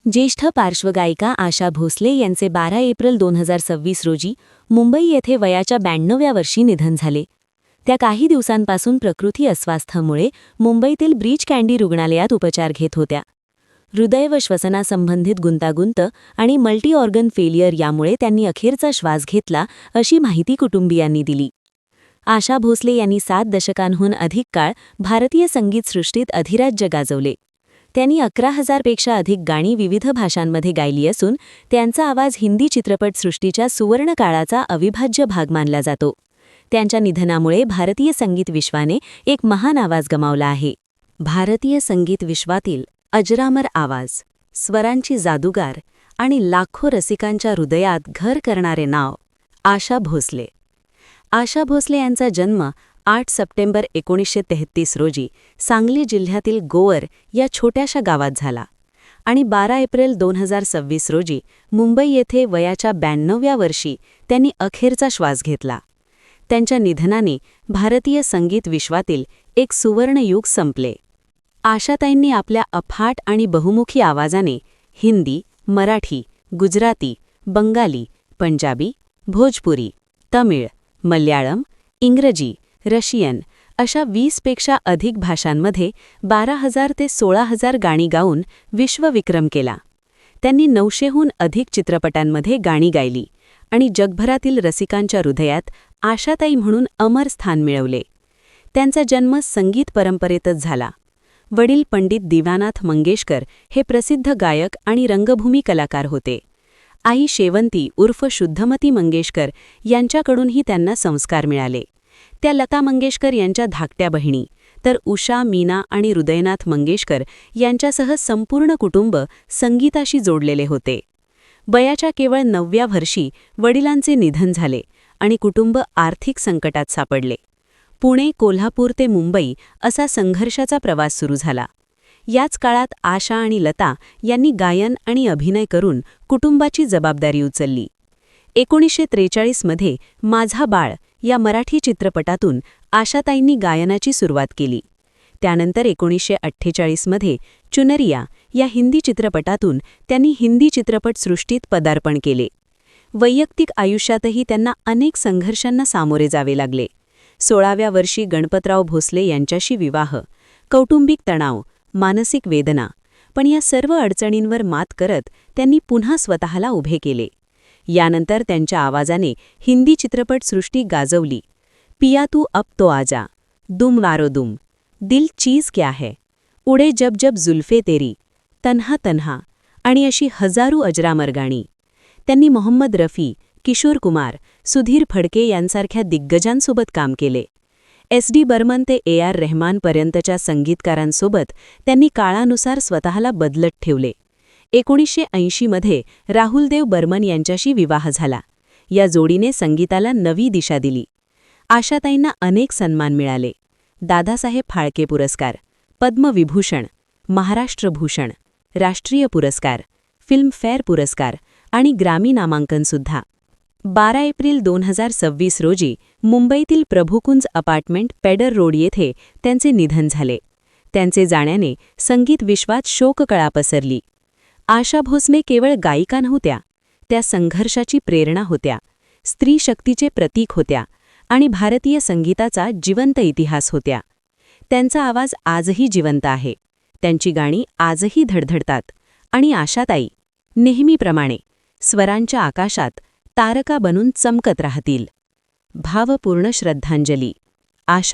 ज्येष्ठ पार्श्वगायिका आशा भोसले यांचे 12 एप्रिल 2026 रोजी मुंबई येथे वयाच्या 92व्या वर्षी निधन झाले. त्या काही दिवसांपासून प्रकृती अस्वास्थ्यामुळे मुंबईतील ब्रीच कँडी रुग्णालयात उपचार घेत होत्या. हृदय व श्वसनासंबंधित गुंतागुंत आणि मल्टी ऑर्गन फेलियर यामुळे त्यांनी अखेरचा श्वास घेतला, अशी माहिती कुटुंबियांनी दिली. आशा भोसले यांनी 7 दशकांहून अधिक काळ भारतीय संगीतसृष्टीत अधिराज्य गाजवले. त्यांनी 11,000 पेक्षा अधिक गाणी विविध भाषांमध्ये गायली असून त्यांचा आवाज हिंदी चित्रपटसृष्टीच्या सुवर्ण काळाचा अविभाज्य भाग मानला जातो. त्यांच्या निधनामुळे भारतीय संगीत विश्वाने एक महान आवाज गमावला आहे. भारतीय संगीत विश्वातील अजरामर आवाज, स्वरांची जादूगार आणि लाखो रसिकांच्या हृदयात घर करणारे नाव आशा भोसले. आशा भोसले यांचा जन्म 8 सप्टेंबर 1933 रोजी सांगली जिल्ह्यातील गोवर या छोट्याशा गावात झाला आणि 12 एप्रिल 2026 रोजी मुंबई येथे वयाच्या 92व्या वर्षी त्यांनी अखेरचा श्वास घेतला. त्यांच्या निधनाने भारतीय संगीत विश्वातील एक सुवर्ण युग संपले. आशाताईंनी आपल्या अफाट आणि बहुमुखी आवाजाने हिंदी, मराठी, गुजराती, बंगाली, पंजाबी, भोजपुरी, तमिळ, मल्याळम, इंग्रजी, रशियन अशा 20 पेक्षा अधिक भाषांमध्ये 12,000 ते 16,000 गाणी गाऊन विश्वविक्रम केला. त्यांनी 900हून अधिक चित्रपटांमध्ये गाणी गायली आणि जगभरातील रसिकांच्या हृदयात आशाताई म्हणून अमर स्थान मिळवले. त्यांचा जन्म संगीत परंपरेतच झाला. वडील पंडित दिवानाथ मंगेशकर हे प्रसिद्ध गायक आणि रंगभूमी कलाकार होते. आई शेवंती उर्फ शुद्धमती मंगेशकर यांच्याकडूनही त्यांना संस्कार मिळाले. त्या लता मंगेशकर यांच्या धाकट्या बहिणी, तर उषा, मीना आणि हृदयनाथ मंगेशकर यांच्यासह संपूर्ण कुटुंब संगीताशी जोडलेले होते. वयाच्या केवळ 9व्या वर्षी वडिलांचे निधन झाले आणि कुटुंब आर्थिक संकटात सापडले. पुणे, कोल्हापूर ते मुंबई असा संघर्षाचा प्रवास सुरू झाला. याच काळात आशा आणि लता यांनी गायन आणि अभिनय करून कुटुंबाची जबाबदारी उचलली. 1943 मध्ये माझा बाळ या मराठी चित्रपटातून आशाताईंनी गायनाची सुरुवात केली. त्यानंतर 1948 मध्ये चुनरिया या हिंदी चित्रपटातून त्यांनी हिंदी चित्रपटसृष्टीत पदार्पण केले. वैयक्तिक आयुष्यातही त्यांना अनेक संघर्षांना सामोरे जावे लागले. 16व्या वर्षी गणपतराव भोसले यांच्याशी विवाह, कौटुंबिक तणाव, मानसिक वेदना, पण या सर्व अडचणींवर मात करत त्यांनी पुन्हा स्वतःला उभे केले. यानंतर त्यांच्या आवाजाने हिंदी चित्रपटसृष्टी गाजवली. पिया तू अब तो आजा, दुम वारो दुम, दिल चीज क्या है, उडे जब जब जुल्फे तेरी, तन्हा तन्हा आणि अशी हजारो अजरामर गाणी. त्यांनी मोहम्मद रफी, किशोर कुमार, सुधीर फडके यांसारख्या दिग्गजांसोबत काम केले. SD बर्मन ते AR रहमानपर्यंतच्या संगीतकारांसोबत त्यांनी काळानुसार स्वतःला बदलत ठेवले. 1980 मध्ये राहुलदेव बर्मन यांच्याशी विवाह झाला. या जोडीने संगीताला नवी दिशा दिली. आशाताईंना अनेक सन्मान मिळाले. दादासाहेब फाळके पुरस्कार, पद्मविभूषण, महाराष्ट्र भूषण, राष्ट्रीय पुरस्कार, फिल्मफेअर पुरस्कार आणि ग्रामी नामांकनसुद्धा. 12 एप्रिल 2026 रोजी मुंबईतील प्रभुकुंज अपार्टमेंट पेडर रोड येथे त्यांचे निधन झाले. त्यांचे जाण्याने संगीत विश्वात शोककळा पसरली. आशा भोसले केवळ गायिका नव्हत्या, त्या संघर्षाची प्रेरणा होत्या, स्त्री शक्तीचे प्रतीक होत्या आणि भारतीय संगीताचा जिवंत इतिहास होत्या. त्यांचा आवाज आजही जिवंत आहे. त्यांची गाणी आजही धडधडतात आणि आशाताई नेहमीप्रमाणे स्वरांच्या आकाशात तारका बनून चमकत राहतील. भावपूर्ण श्रद्धांजली. आशा